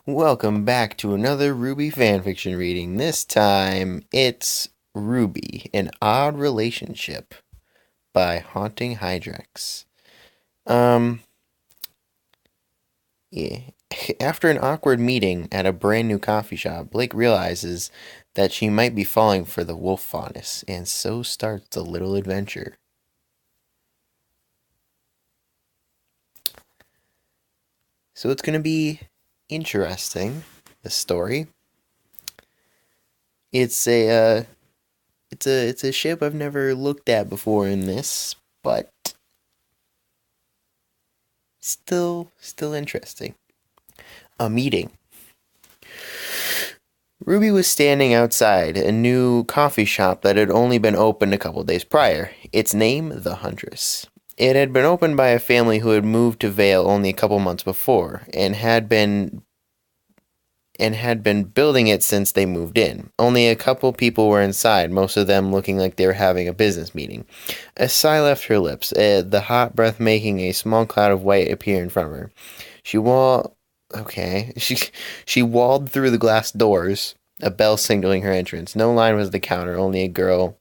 Welcome back to another RWBY fanfiction reading. This time it's RWBY, An Odd Relationship by HauntingHydrex. Um, yeah. After an awkward meeting at a brand new coffee shop, Blake realizes that she might be falling for the wolf faunus, and so starts a little adventure. So it's going to be interesting, the story. It's a ship I've never looked at before in this, but still interesting. A meeting. Ruby was standing outside a new coffee shop that had only been opened a couple days prior. Its name, The Huntress. It had been opened by a family who had moved to Vale only a couple months before and had been building it since they moved in. Only a couple people were inside, most of them looking like they were having a business meeting. A sigh left her lips, the hot breath making a small cloud of white appear in front of her. She wall okay. She walled through the glass doors, a bell signaling her entrance. No line was at the counter, only a girl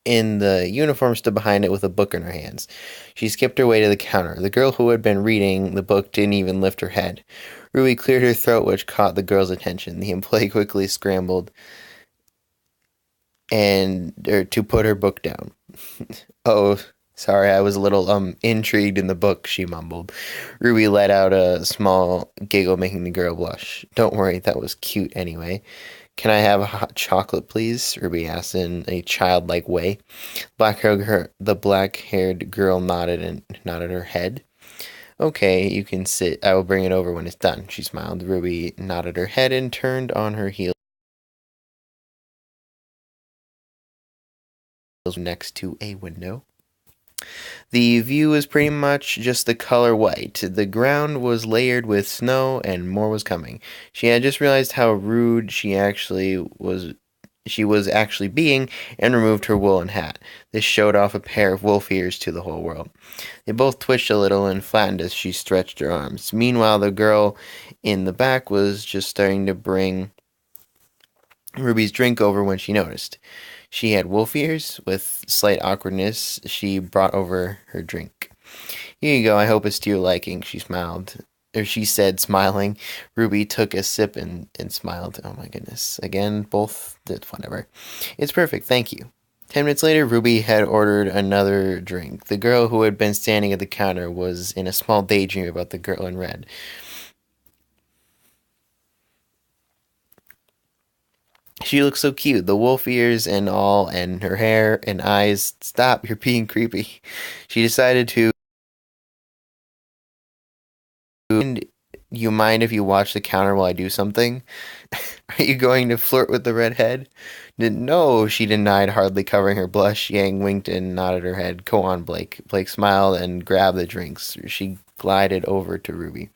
in the uniform stood behind it with a book in her hands. She skipped her way to the counter. The girl who had been reading the book didn't even lift her head. Ruby cleared her throat, which caught the girl's attention. The employee quickly scrambled to put her book down. Oh, sorry, I was a little intrigued in the book, she mumbled. Ruby let out a small giggle, making the girl blush. Don't worry, that was cute anyway. Can I have a hot chocolate, please? Ruby asked in a childlike way. The black-haired girl nodded and nodded her head. Okay, you can sit. I will bring it over when it's done, she smiled. Ruby nodded her head and turned on her heels next to a window. The view was pretty much just the color white. The ground was layered with snow and more was coming. She had just realized how rude she was actually being and removed her woolen hat. This showed off a pair of wolf ears to the whole world. They both twitched a little and flattened as she stretched her arms. Meanwhile, the girl in the back was just starting to bring Ruby's drink over when she noticed. She had wolf ears. With slight awkwardness, she brought over her drink. Here you go, I hope it's to your liking, she said, smiling. Ruby took a sip and smiled. Oh my goodness. Again, both did whatever. It's perfect, thank you. 10 minutes later, Ruby had ordered another drink. The girl who had been standing at the counter was in a small daydream about the girl in red. She looked so cute, the wolf ears and all, and her hair and eyes. Stop, you're being creepy. She decided to. You mind if you watch the counter while I do something? Are you going to flirt with the redhead? No, she denied, hardly covering her blush. Yang winked and nodded her head. Go on, Blake. Blake smiled and grabbed the drinks. She glided over to Ruby.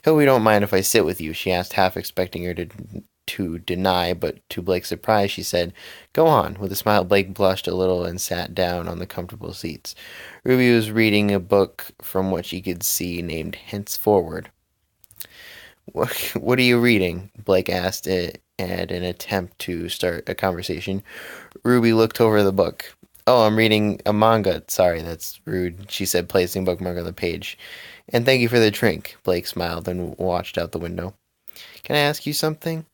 Hope you don't mind if I sit with you, she asked, half expecting her to deny, but to Blake's surprise, she said, Go on. With a smile, Blake blushed a little and sat down on the comfortable seats. Ruby was reading a book from what she could see named Henceforward. What are you reading? Blake asked it at an attempt to start a conversation. Ruby looked over the book. Oh, I'm reading a manga. Sorry, that's rude, she said, placing bookmark on the page. And thank you for the drink. Blake smiled and watched out the window. Can I ask you something?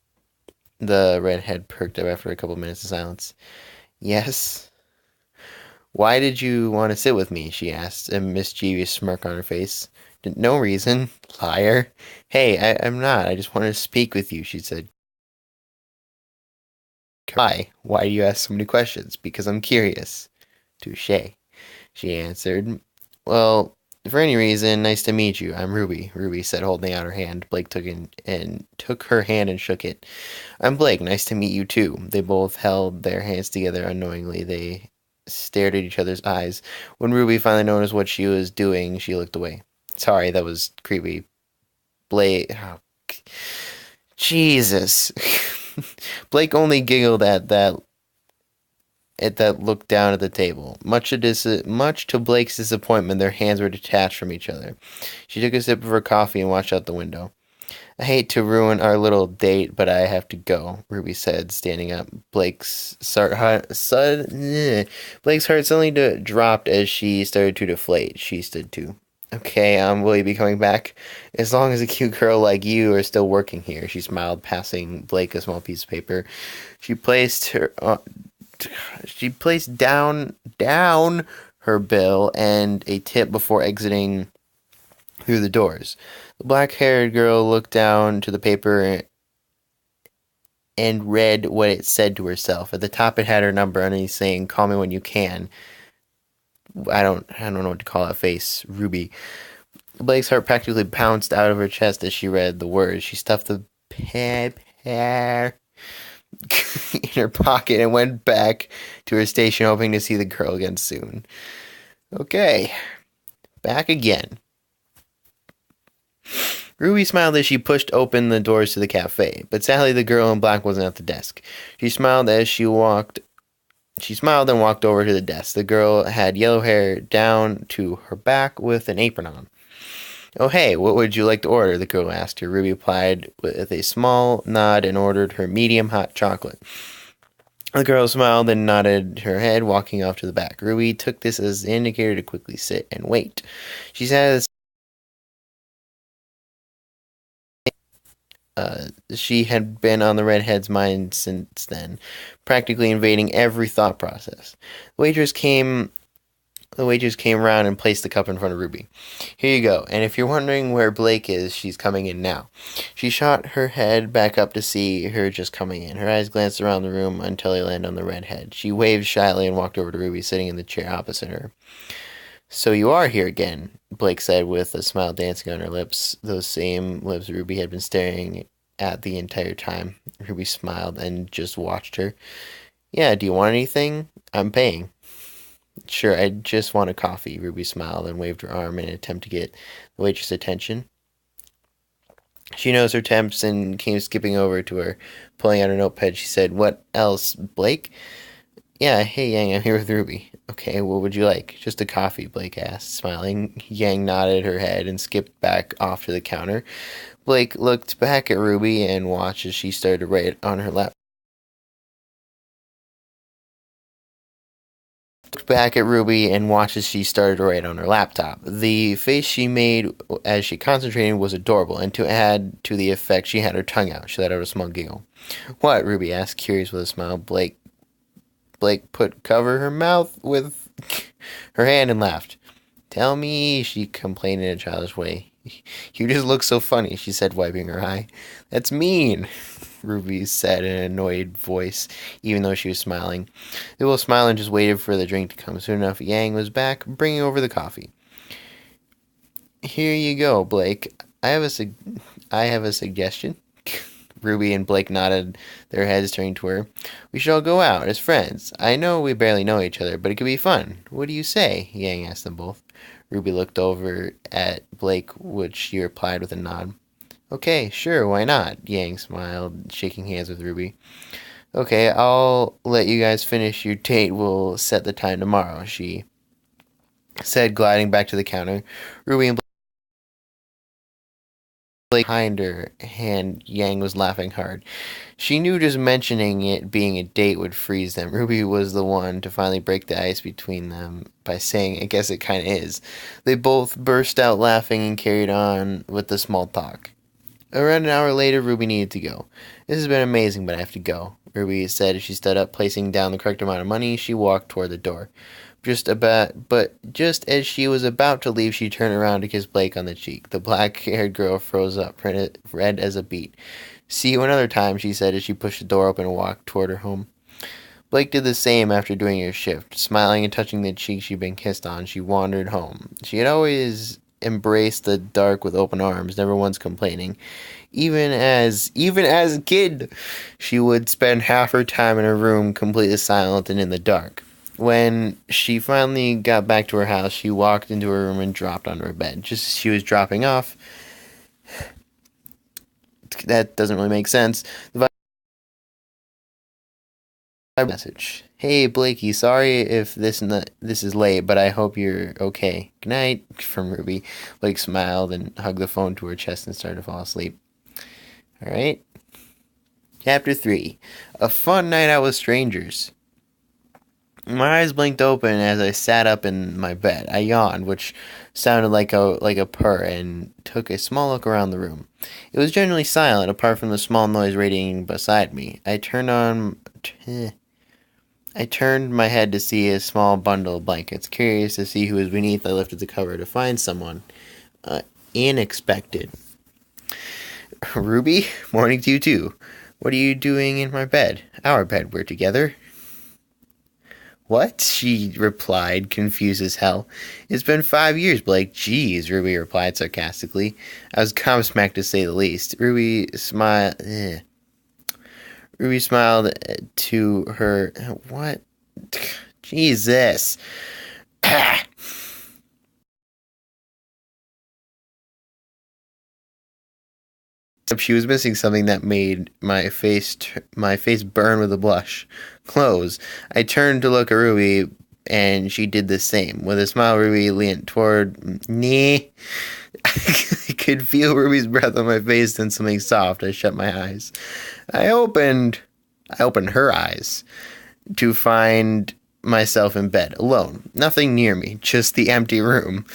The redhead perked up after a couple minutes of silence. Yes? Why did you want to sit with me? She asked, a mischievous smirk on her face. No reason. Liar. Hey, I'm not. I just wanted to speak with you, she said. Why? Why do you ask so many questions? Because I'm curious. Touche, she answered. Well, for any reason, nice to meet you. I'm Ruby, Ruby said, holding out her hand. Blake took her hand and shook it. I'm Blake. Nice to meet you, too. They both held their hands together unknowingly. They stared at each other's eyes. When Ruby finally noticed what she was doing, she looked away. Sorry, that was creepy. Blake. Oh, Jesus. Blake only giggled at that look down at the table. Much to Blake's disappointment, their hands were detached from each other. She took a sip of her coffee and watched out the window. I hate to ruin our little date, but I have to go, Ruby said, standing up. Blake's heart suddenly dropped as she started to deflate. She stood too. Okay, will you be coming back? As long as a cute girl like you are still working here, she smiled, passing Blake a small piece of paper. She placed her, she placed down her bill and a tip before exiting through the doors. The black-haired girl looked down to the paper and read what it said to herself. At the top, it had her number underneath saying, "Call me when you can." I don't know what to call that face. Ruby. Blake's heart practically bounced out of her chest as she read the words. She stuffed the paper in her pocket and went back to her station, hoping to see the girl again soon. Okay, back again. Ruby smiled as she pushed open the doors to the cafe, but sadly the girl in black wasn't at the desk. She smiled and walked over to the desk. The girl had yellow hair down to her back with an apron on. "Oh, hey, what would you like to order?" the girl asked her. Ruby replied with a small nod and ordered her medium hot chocolate. The girl smiled and nodded her head, walking off to the back. Ruby took this as an indicator to quickly sit and wait. She sat she had been on the redhead's mind since then, practically invading every thought process. The waitress came around and placed the cup in front of Ruby. "Here you go, and if you're wondering where Blake is, she's coming in now." She shot her head back up to see her just coming in. Her eyes glanced around the room until they landed on the redhead. She waved shyly and walked over to Ruby, sitting in the chair opposite her. "So you are here again," Blake said with a smile dancing on her lips, those same lips Ruby had been staring at the entire time. Ruby smiled and just watched her. "Yeah, do you want anything? I'm paying." "Sure, I just want a coffee," Ruby smiled and waved her arm in an attempt to get the waitress' attention. She knows her temps and came skipping over to her. Pulling out her notepad, she said, "What else, Blake?" "Yeah, hey Yang, I'm here with Ruby." "Okay, what would you like?" "Just a coffee," Blake asked, smiling. Yang nodded her head and skipped back off to the counter. Blake looked back at Ruby and watched as she started to write on her laptop. The face she made as she concentrated was adorable, and to add to the effect, she had her tongue out. She let out a small giggle. "What?" Ruby asked, curious with a smile. Blake covered her mouth with her hand and laughed. "Tell me," she complained in a childish way. "You just look so funny," she said, wiping her eye. "That's mean," Ruby said in an annoyed voice, even though she was smiling. They both smiled and just waited for the drink to come. Soon enough, Yang was back, bringing over the coffee. "Here you go, Blake. I have a suggestion." Ruby and Blake nodded their heads, turning to her. "We should all go out as friends. I know we barely know each other, but it could be fun. What do you say?" Yang asked them both. Ruby looked over at Blake, which she replied with a nod. "Okay, sure, why not?" Yang smiled, shaking hands with Ruby. "Okay, I'll let you guys finish your date. We'll set the time tomorrow," she said, gliding back to the counter. Ruby and Blake behind her, and Yang was laughing hard. She knew just mentioning it being a date would freeze them. Ruby was the one to finally break the ice between them by saying, "I guess it kinda is." They both burst out laughing and carried on with the small talk. Around an hour later, Ruby needed to go. "This has been amazing, but I have to go," Ruby said as she stood up, placing down the correct amount of money. She walked toward the door. Just as she was about to leave, she turned around to kiss Blake on the cheek. The black-haired girl froze up, red as a beet. "See you another time," she said as she pushed the door open and walked toward her home. Blake did the same after doing her shift. Smiling and touching the cheek she'd been kissed on, she wandered home. She had always embraced the dark with open arms, never once complaining. Even as a kid, she would spend half her time in her room completely silent and in the dark. When she finally got back to her house, she walked into her room and dropped onto her bed. Just as she was dropping off, that doesn't really make sense, the message. "Hey, Blakey, sorry if this is late, but I hope you're okay. Good night," from Ruby. Blake smiled and hugged the phone to her chest and started to fall asleep. All right. Chapter 3. A fun night out with strangers. My eyes blinked open as I sat up in my bed. I yawned, which sounded like a purr, and took a small look around the room. It was generally silent, apart from the small noise radiating beside me. I turned my head to see a small bundle of blankets. Curious to see who was beneath, I lifted the cover to find someone unexpected. Ruby, morning to you too. What are you doing in my bed? Our bed, we're together. What? She replied, confused as hell. It's been 5 years, Blake. Jeez, Ruby replied sarcastically. I was gobsmacked to say the least. Ruby smiled to her. What? Jesus. She was missing something that made my face burn with a blush. Clothes. I turned to look at Ruby, and she did the same. With a smile, Ruby leaned toward me. I could feel Ruby's breath on my face, then something soft. I shut my eyes. I opened her eyes to find myself in bed, alone. Nothing near me, just the empty room.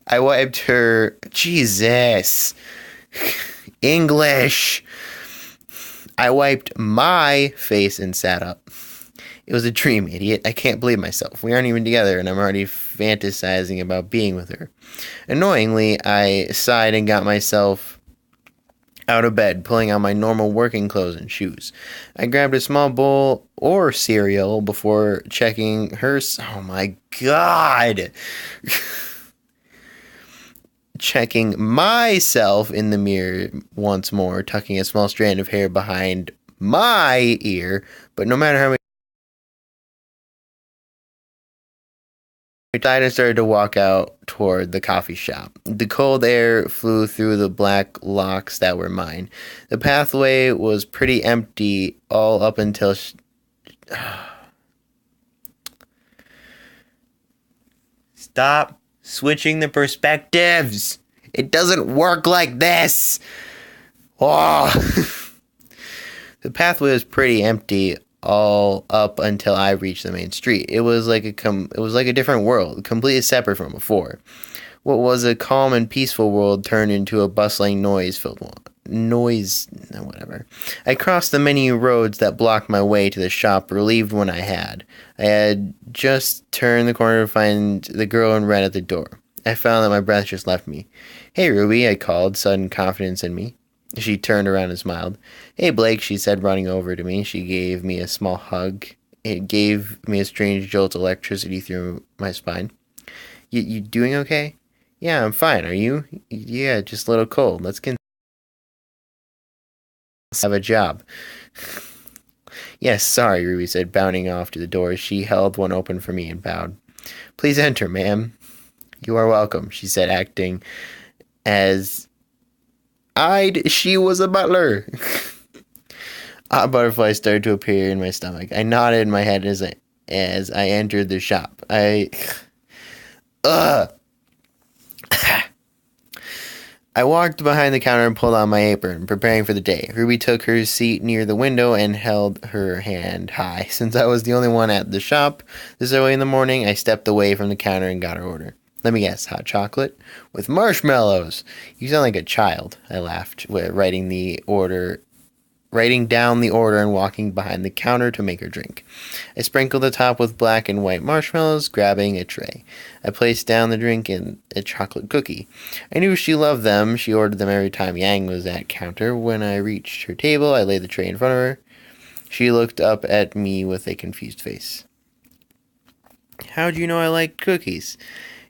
I wiped her. Jesus. English. I wiped my face and sat up. It was a dream, idiot. I can't believe myself. We aren't even together, and I'm already fantasizing about being with her. Annoyingly, I sighed and got myself out of bed, pulling out my normal working clothes and shoes. I grabbed a small bowl or cereal before checking her. Oh my God! Checking myself in the mirror once more, tucking a small strand of hair behind my ear. But no matter how many I started to walk out toward the coffee shop. The cold air flew through the black locks that were mine. The pathway was pretty empty all up until... Stop switching the perspectives. It doesn't work like this. Oh. The pathway was pretty empty all up until I reached the main street. It was like a different world, completely separate from before. What was a calm and peaceful world turned into a bustling noise-filled one. Whatever. I crossed the many roads that blocked my way to the shop, relieved when I had. I had just turned the corner to find the girl in red at the door. I found that my breath just left me. Hey, Ruby, I called, sudden confidence in me. She turned around and smiled. Hey, Blake, she said, running over to me. She gave me a small hug. It gave me a strange jolt of electricity through my spine. You doing okay? Yeah, I'm fine. Are you? Yeah, just a little cold. Let's have a job. Yes, sorry, Ruby said, bounding off to the door. She held one open for me and bowed. Please enter, ma'am. You are welcome, she said, acting as she was a butler. A butterfly started to appear in my stomach. I nodded my head as I entered the shop. I walked behind the counter and pulled on my apron, preparing for the day. Ruby took her seat near the window and held her hand high. Since I was the only one at the shop this early in the morning, I stepped away from the counter and got her order. Let me guess, hot chocolate? With marshmallows! You sound like a child, I laughed, writing down the order and walking behind the counter to make her drink. I sprinkled the top with black and white marshmallows, grabbing a tray. I placed down the drink and a chocolate cookie. I knew she loved them. She ordered them every time Yang was at counter. When I reached her table, I laid the tray in front of her. She looked up at me with a confused face. How'd you know I liked cookies?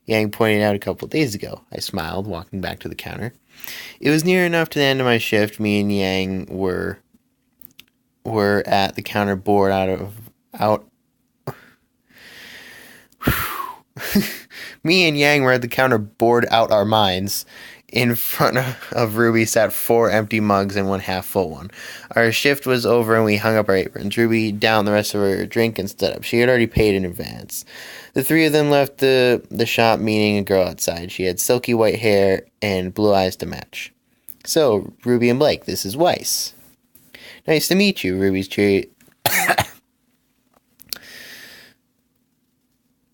Yang pointed out a couple of days ago. I smiled, walking back to the counter. It was near enough to the end of my shift. Me and Yang were at the counter bored Me and Yang were at the counter bored out our minds. In front of Ruby sat 4 empty mugs and one half-full one. Our shift was over and we hung up our aprons. Ruby downed the rest of her drink and stood up. She had already paid in advance. The 3 of them left the shop, meeting a girl outside. She had silky white hair and blue eyes to match. So, Ruby and Blake, this is Weiss. Nice to meet you, Ruby's cheery...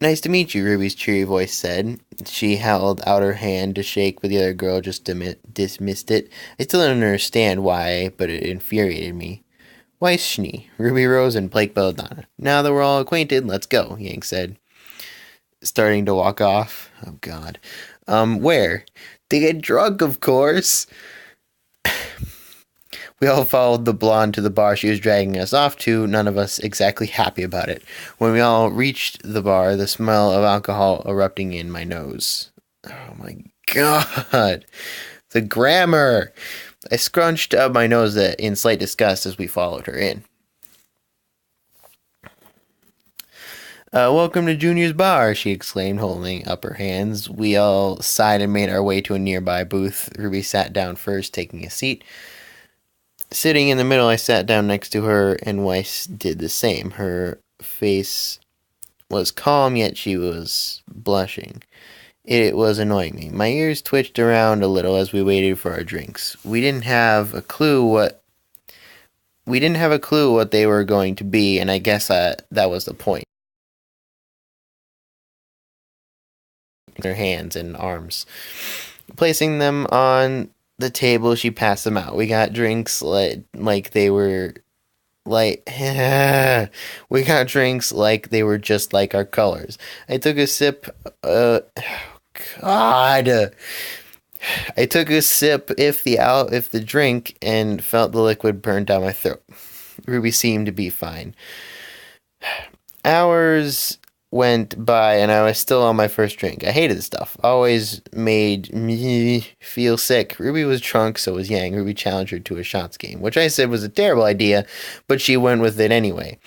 Nice to meet you, Ruby's cheery voice said. She held out her hand to shake, but the other girl just dismissed it. I still don't understand why, but it infuriated me. Weiss Schnee. Ruby rose and Blake belladonna. Now that we're all acquainted, let's go, Yang said, starting to walk off. Oh, God. Where? To get drunk, of course. We all followed the blonde to the bar she was dragging us off to, none of us exactly happy about it. When we all reached the bar, the smell of alcohol erupting in my nose. Oh my God. The grammar. I scrunched up my nose in slight disgust as we followed her in. Welcome to Junior's Bar, she exclaimed, holding up her hands. We all sighed and made our way to a nearby booth. Ruby sat down first, taking a seat. Sitting in the middle, I sat down next to her, and Weiss did the same. Her face was calm, yet she was blushing. It was annoying me. My ears twitched around a little as we waited for our drinks. We didn't have a clue what they were going to be, and I guess that was the point. Her hands and arms. Placing them on the table, she passed them out. We got drinks like they were we got drinks like they were just like our colors. I took a sip. God. I took a sip if the drink and felt the liquid burn down my throat. Ruby seemed to be fine. Hours went by and I was still on my first drink. I hated this stuff. Always made me feel sick. Ruby was drunk, so was Yang. Ruby challenged her to a shots game, which I said was a terrible idea, but she went with it anyway.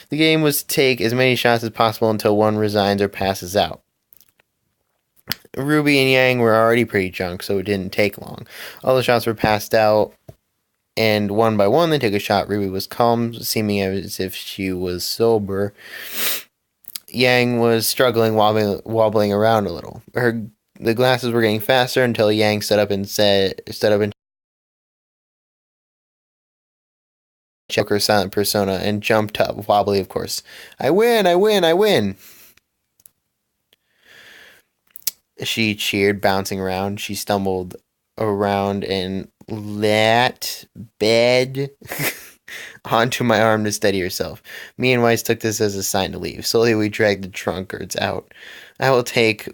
The game was to take as many shots as possible until one resigns or passes out. Ruby and Yang were already pretty drunk, so it didn't take long. All the shots were passed out, and one by one they took a shot. Ruby was calm, seeming as if she was sober. Yang was struggling, wobbling around a little. The glasses were getting faster until Yang stood up and shook her silent persona and jumped up, wobbly of course. I win, I win, I win! She cheered, bouncing around. She stumbled around and let bed onto my arm to steady herself. Me and Weiss took this as a sign to leave. Slowly we dragged the drunkards out. I will take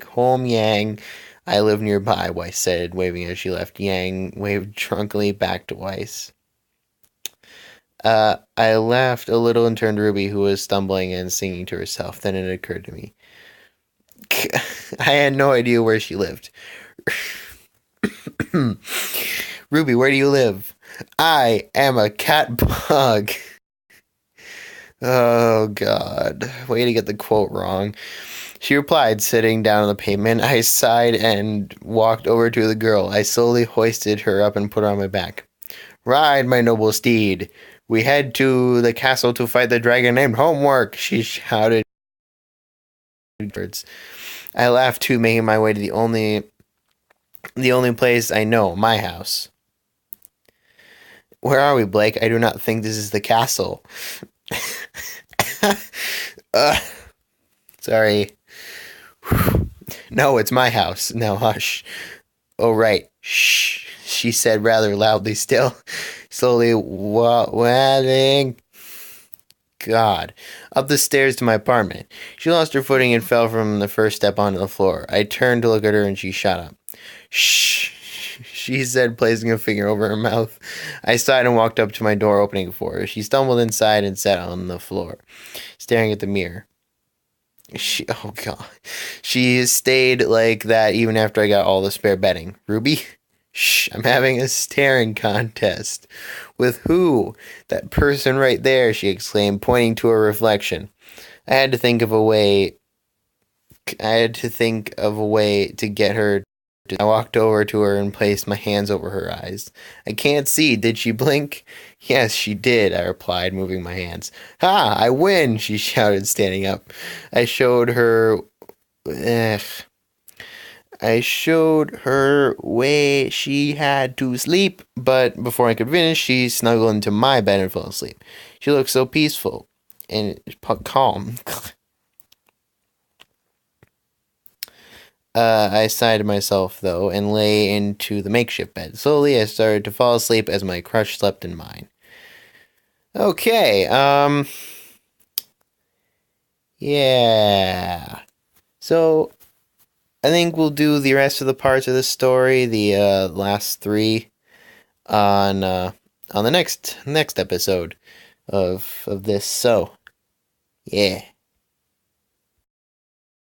home Yang. I live nearby, Weiss said, waving as she left. Yang waved drunkenly back to Weiss. I laughed a little and turned to Ruby, who was stumbling and singing to herself. Then it occurred to me. I had no idea where she lived. Ruby, where do you live? I am a cat bug. Oh, God. Way to get the quote wrong. She replied, sitting down on the pavement. I sighed and walked over to the girl. I slowly hoisted her up and put her on my back. Ride, my noble steed. We head to the castle to fight the dragon named Homework, she shouted. I laughed too, making my way to the only place I know, my house. Where are we, Blake? I do not think this is the castle. Sorry. No, it's my house. Now hush. Oh, right. Shh, she said rather loudly still. Slowly waddling. God. Up the stairs to my apartment. She lost her footing and fell from the first step onto the floor. I turned to look at her and she shot up. Shh, she said, placing a finger over her mouth. I sighed and walked up to my door, opening it for her. She stumbled inside and sat on the floor, staring at the mirror. Oh God. She stayed like that even after I got all the spare bedding. Ruby? Shh, I'm having a staring contest. With who? That person right there, she exclaimed, pointing to her reflection. I had to think of a way to get her. I walked over to her and placed my hands over her eyes. I can't see. Did she blink? Yes, she did, I replied, moving my hands. Ha! I win, she shouted, standing up. I showed her... I showed her where she had to sleep, but before I could finish, she snuggled into my bed and fell asleep. She looked so peaceful and calm. I sighed to myself, though, and lay into the makeshift bed. Slowly, I started to fall asleep as my crush slept in mine. Okay, yeah. So, I think we'll do the rest of the parts of the story, the last three, on the next episode of this. So, yeah.